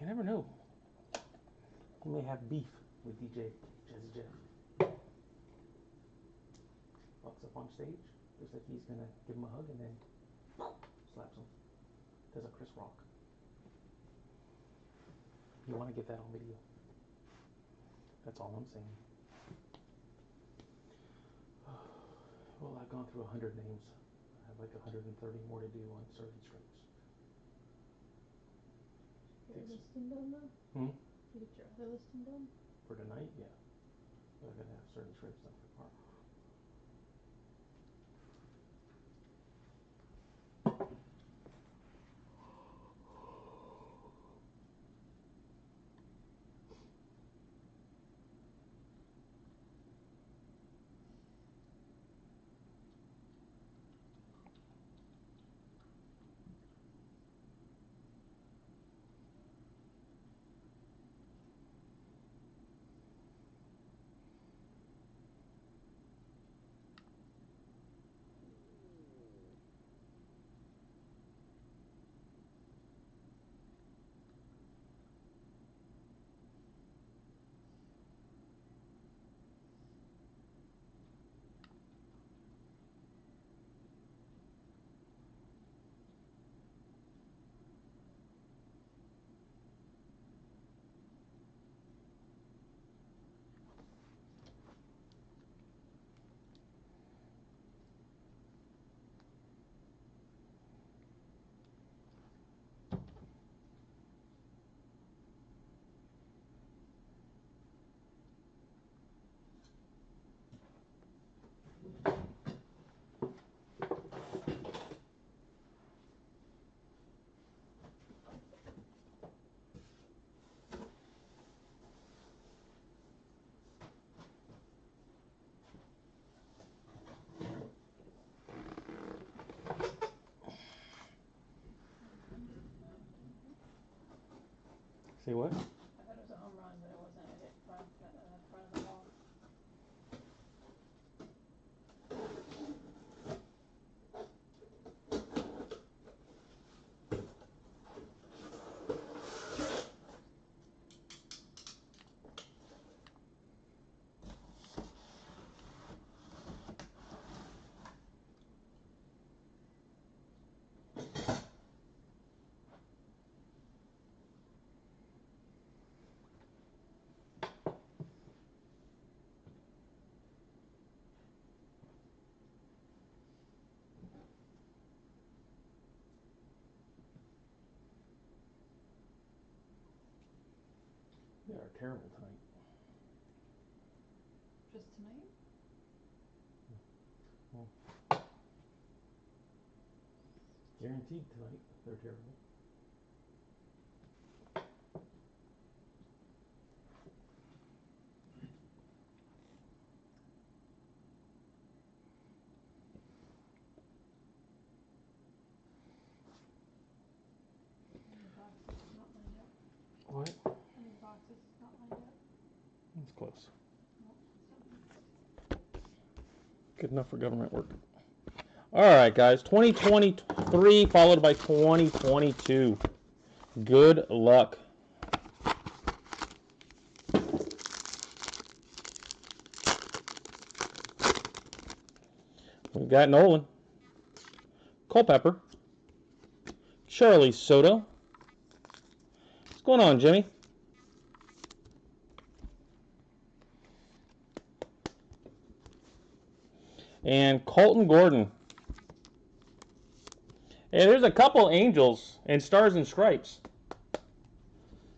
You never know. We may have beef with DJ Jazzy Jeff. Walks up on stage, looks like he's gonna give him a hug, and then slaps him. Does a Chris Rock. You want to get that on video. That's all I'm saying. Well, I've gone through 100 names. I have like 130 more to do on certain stripes. Get your listing done though? You get your other listing done? For tonight, yeah. But I gotta have certain stripes done for tomorrow. Say what? I thought it was a home run, but it wasn't. It hit front of the wall. They are terrible tonight. Just tonight? Well, guaranteed tonight, they're terrible. Boxes not lined up. What? Boxes not lined up. It's close. Nope, Good enough for government work. All right, guys. 2023 followed by 2022. Good luck. We've got Nolan, Culpepper, Charlie Soto. What's going on, Jimmy? And Colton Gordon. Hey, there's a couple Angels and Stars and Stripes.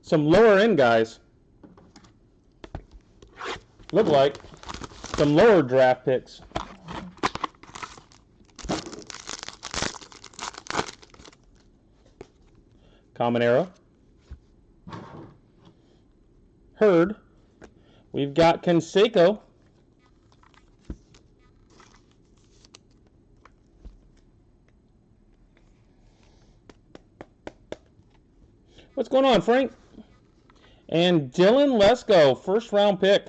Some lower end guys. Look like some lower draft picks. Common Era. Hurd. We've got Canseco. What's going on, Frank? And Dylan Lesko, first round pick.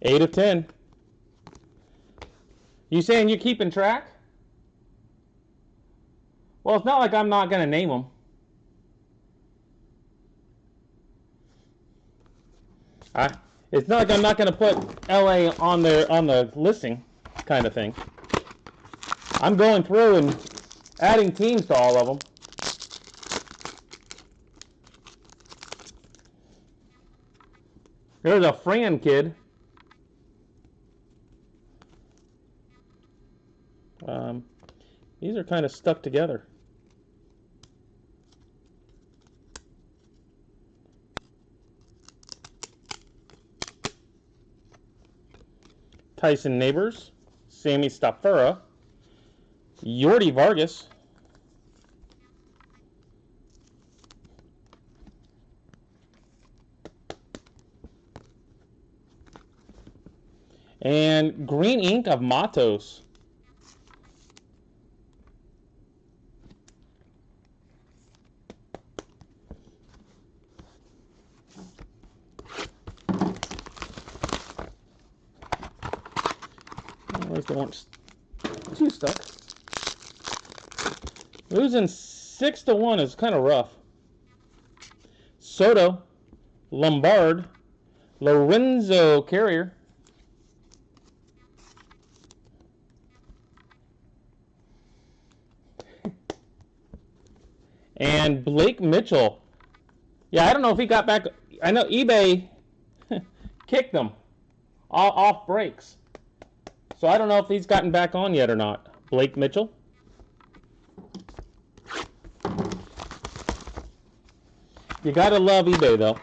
Eight of 10. You saying you're keeping track? Well, it's not like I'm not going to name them. It's not like I'm not going to put LA on the listing kind of thing. I'm going through and adding teams to all of them. There's a Fran kid. These are kind of stuck together. Tyson Neighbors, Sammy Stafura, Yordi Vargas, and green ink of Matos. At least they weren't too stuck. Losing 6-1 is kind of rough. Soto, Lombard, Lorenzo Carrier, and Blake Mitchell. Yeah, I don't know if he got back. I know eBay kicked them off breaks. So I don't know if he's gotten back on yet or not. Blake Mitchell. You gotta love eBay though.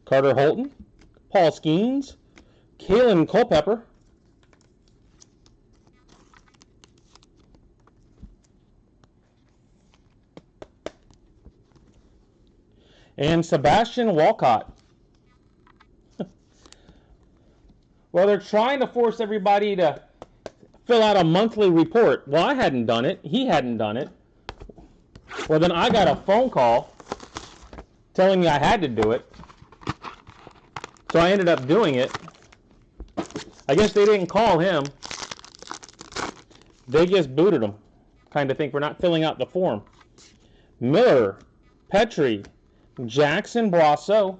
Carter Holton, Paul Skeens, Kalen Culpepper, and Sebastian Walcott. Well, they're trying to force everybody to fill out a monthly report. Well, I hadn't done it. He hadn't done it. Well, then I got a phone call telling me I had to do it. So I ended up doing it. I guess they didn't call him. They just booted him. Kind of think we're not filling out the form. Miller, Petrie, Jackson Brasso.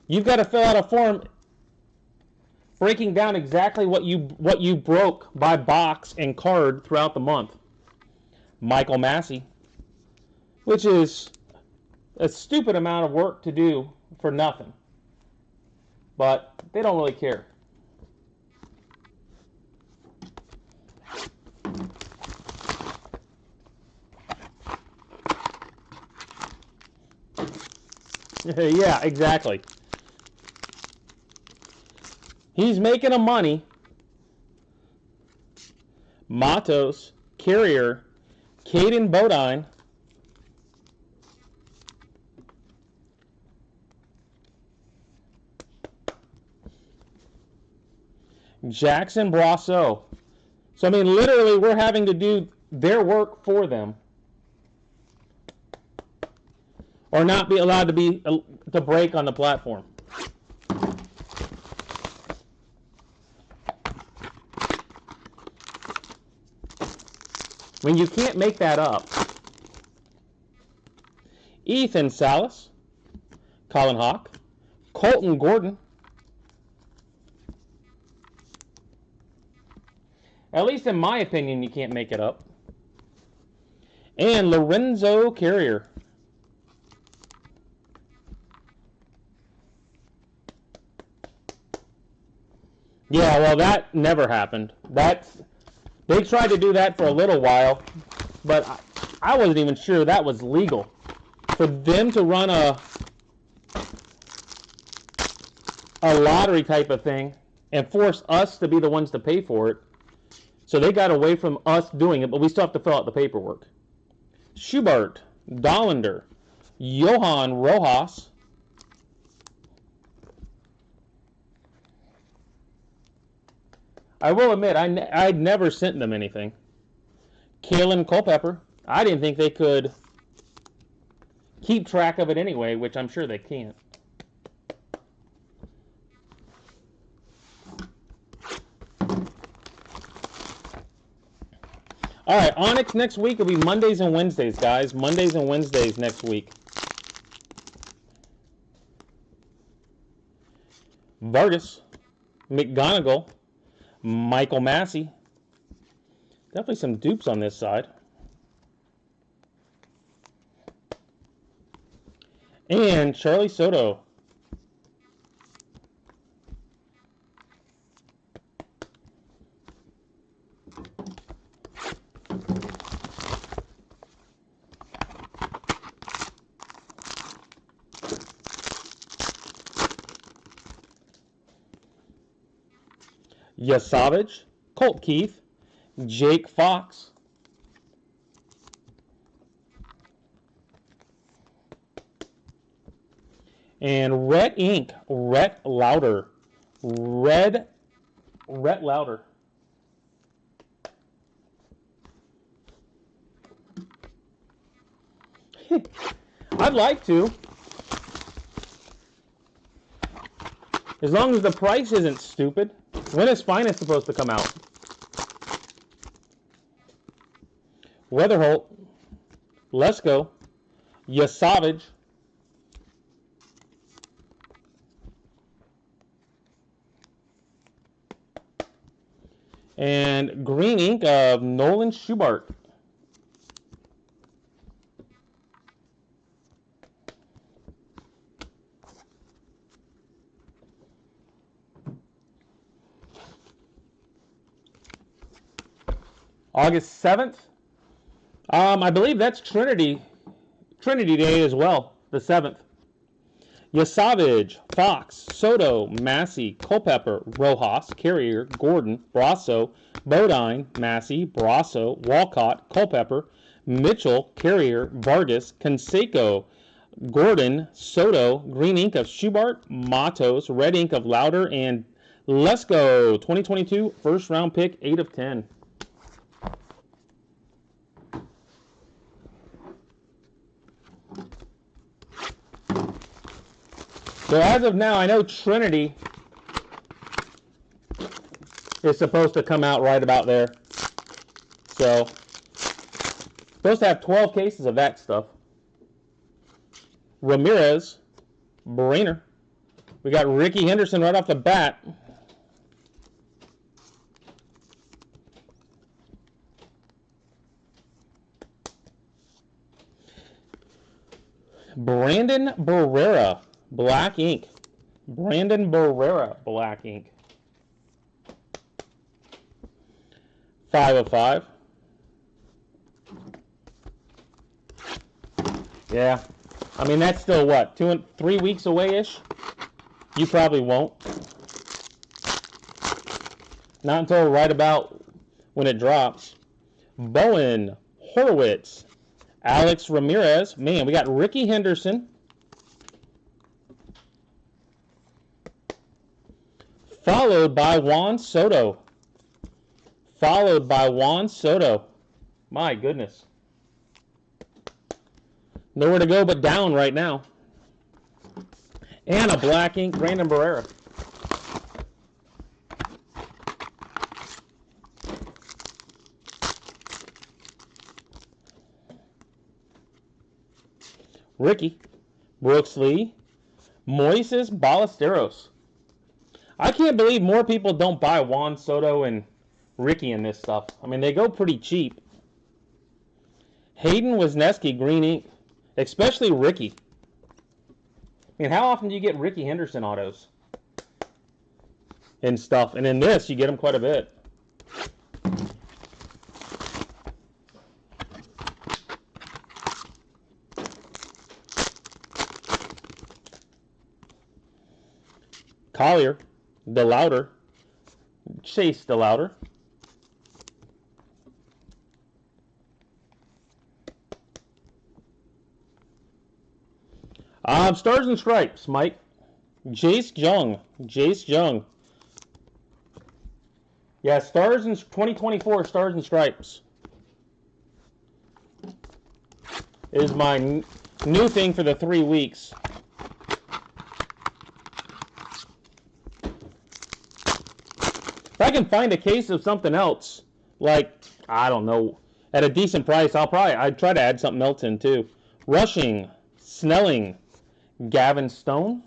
You've got to fill out a form breaking down exactly what you broke by box and card throughout the month. Michael Massey, which is a stupid amount of work to do for nothing. But they don't really care. Yeah, exactly. He's making a money. Matos, Carrier, Caden Bodine, Jackson Brasso. So, I mean, literally, we're having to do their work for them. Or not be allowed to break on the platform. When you can't make that up. Ethan Salas, Colin Hawk, Colton Gordon. At least in my opinion, you can't make it up. And Lorenzo Carrier. Yeah, well, that never happened. They tried to do that for a little while, but I wasn't even sure that was legal. For them to run a lottery type of thing and force us to be the ones to pay for it. So they got away from us doing it, but we still have to fill out the paperwork. Schubert, Dollander, Johan Rojas, I will admit, I'd never sent them anything. Kalen Culpepper. I didn't think they could keep track of it anyway, which I'm sure they can't. All right, Onyx next week will be Mondays and Wednesdays, guys. Mondays and Wednesdays next week. Vargas, McGonigal, Michael Massey. Definitely some dupes on this side. And Charlie Soto. Yasavage, Colt Keith, Jake Fox, and Red Ink, Rhett Lauder. Rhett Lauder. I'd like to. As long as the price isn't stupid. When is Finest supposed to come out? Weatherholt, Lesko, Yasavage, and green ink of Nolan Schubart. August 7th. I believe that's Trinity Day as well, the 7th. Yasavage, Fox, Soto, Massey, Culpepper, Rojas, Carrier, Gordon, Brasso, Bodine, Massey, Brasso, Walcott, Culpepper, Mitchell, Carrier, Vargas, Canseco, Gordon, Soto, green ink of Schubart, Matos, red ink of Lauder, and Lesko, 2022 first round pick, 8 of 10. So as of now, I know Trinity is supposed to come out right about there. So, supposed to have 12 cases of that stuff. Ramirez, Brainer. We got Ricky Henderson right off the bat. Brandon Barrera, black ink. Brandon Barrera, black ink. 5 of 5. Yeah. I mean, that's still what? 3 weeks away-ish? You probably won't. Not until right about when it drops. Bowen, Horowitz, Alex Ramirez. Man, we got Ricky Henderson. Followed by Juan Soto. Followed by Juan Soto. My goodness. Nowhere to go but down right now. And a black ink Brandon Barrera. Ricky, Brooks Lee, Moises Ballesteros. I can't believe more people don't buy Juan Soto and Ricky in this stuff. I mean, they go pretty cheap. Hayden Wesneski, green ink. Especially Ricky. I mean, how often do you get Ricky Henderson autos? And stuff. And in this, you get them quite a bit. Collier, DeLauder, Chase DeLauder. Stars and Stripes, Mike. Jace Jung. Jace Jung. Yeah, Stars and 2024 Stars and Stripes is my New thing for the 3 weeks. If I can find a case of something else, like, I don't know, at a decent price, I'd try to add something else in too. Rushing, Snelling, Gavin Stone.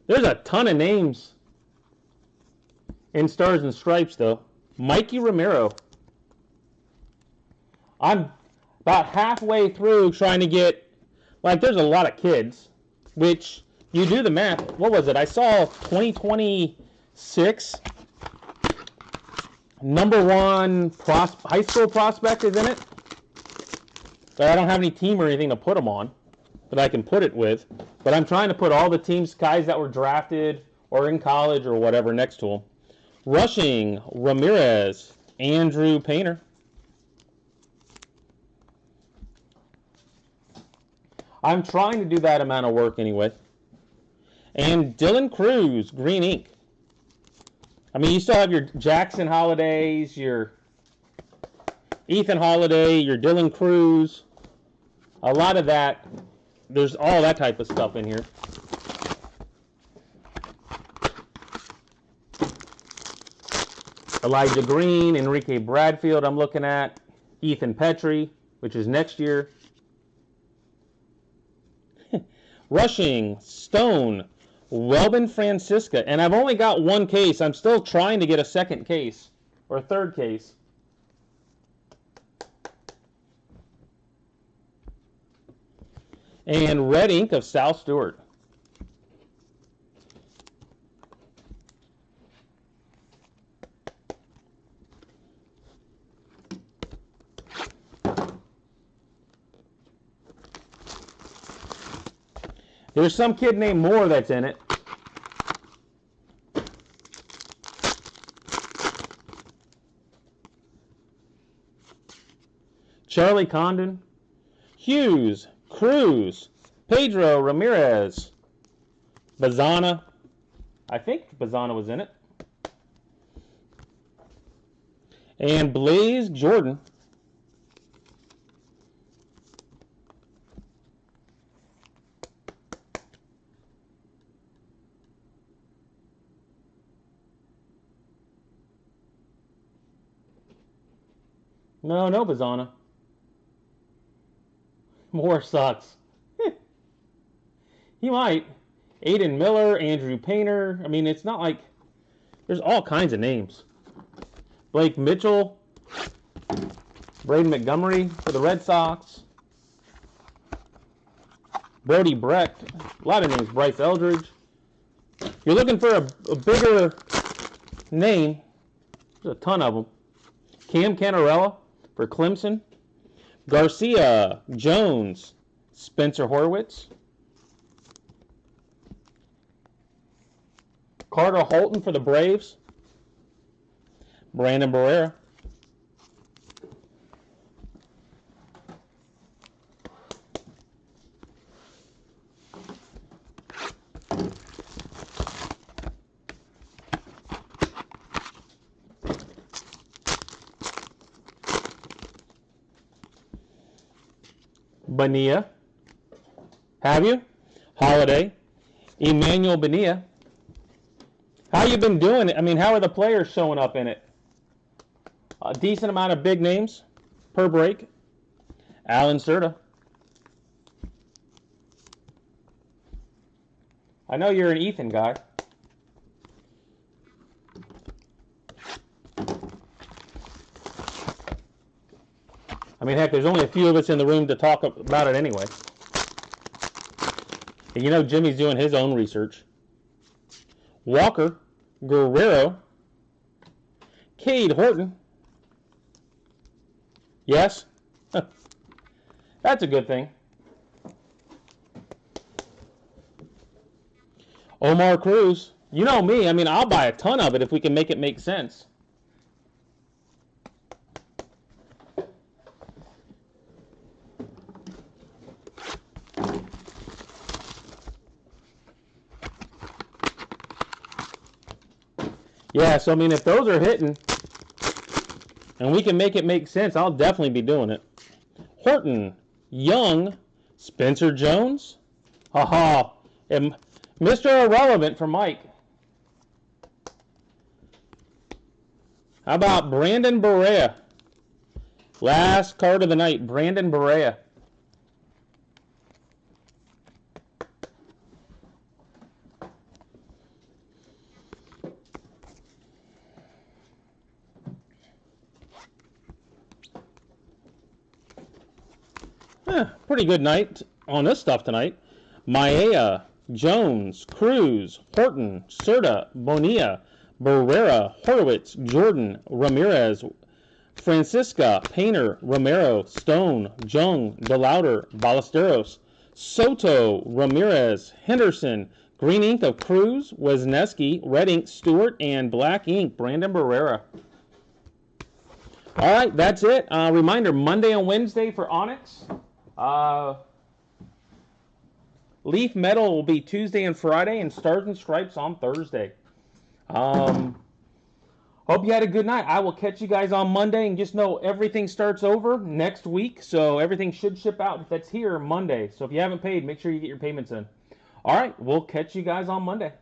There's a ton of names in Stars and Stripes, though. Mikey Romero. I'm about halfway through trying to get, like, there's a lot of kids, which you do the math. What was it? I saw 2026 #1 high school prospect is in it. But I don't have any team or anything to put them on that I can put it with. But I'm trying to put all the teams, guys that were drafted or in college or whatever, next to them. Rushing, Ramirez, Andrew Painter. I'm trying to do that amount of work anyway. And Dylan Cruz, green ink. I mean, you still have your Jackson Holidays, your Ethan Holiday, your Dylan Cruz. A lot of that. There's all that type of stuff in here. Elijah Green, Enrique Bradfield I'm looking at. Ethan Petrie, which is next year. Rushing, Stone, Welbin Francisca. And I've only got one case. I'm still trying to get a second case. Or a third case. And red ink of Sal Stewart. There's some kid named Moore that's in it. Charlie Condon, Hughes, Cruz, Pedro Ramirez, Bazana. I think Bazana was in it. And Blaze Jordan. No Bazana. Moore sucks. He might. Aiden Miller, Andrew Painter. I mean, it's not like there's all kinds of names. Blake Mitchell, Braden Montgomery for the Red Sox. Brody Brecht. A lot of names. Bryce Eldridge. You're looking for a bigger name. There's a ton of them. Cam Canarella for Clemson. Garcia, Jones, Spencer Horwitz. Carter Holton for the Braves. Brandon Barrera. Bonilla. Have you? Holiday. Emmanuel Bonilla. How you been doing it? I mean, how are the players showing up in it? A decent amount of big names per break. Alan Serta. I know you're an Ethan guy. I mean, heck, there's only a few of us in the room to talk about it anyway. And you know Jimmy's doing his own research. Walker, Guerrero, Cade Horton. Yes? That's a good thing. Omar Cruz. You know me. I mean, I'll buy a ton of it if we can make it make sense. Yeah, so I mean, if those are hitting, and we can make it make sense, I'll definitely be doing it. Horton, Young, Spencer Jones. Haha. And Mr. Irrelevant for Mike. How about Brandon Barea? Last card of the night, Brandon Barea. Pretty good night on this stuff tonight. Maia, Jones, Cruz, Horton, Serta, Bonilla, Barrera, Horowitz, Jordan, Ramirez, Francisca, Painter, Romero, Stone, Jung, DeLauder, Ballesteros, Soto, Ramirez, Henderson, green ink of Cruz, Wisniewski, red ink Stewart, and black ink Brandon Barrera. All right, that's it. Reminder, Monday and Wednesday for Onyx. Leaf Metal will be Tuesday and Friday, and Stars and Stripes on Thursday. Hope you had a good night. I will catch you guys on Monday, and just know everything starts over next week, so everything should ship out that's here Monday. So if you haven't paid, make sure you get your payments in. All right, we'll catch you guys on Monday.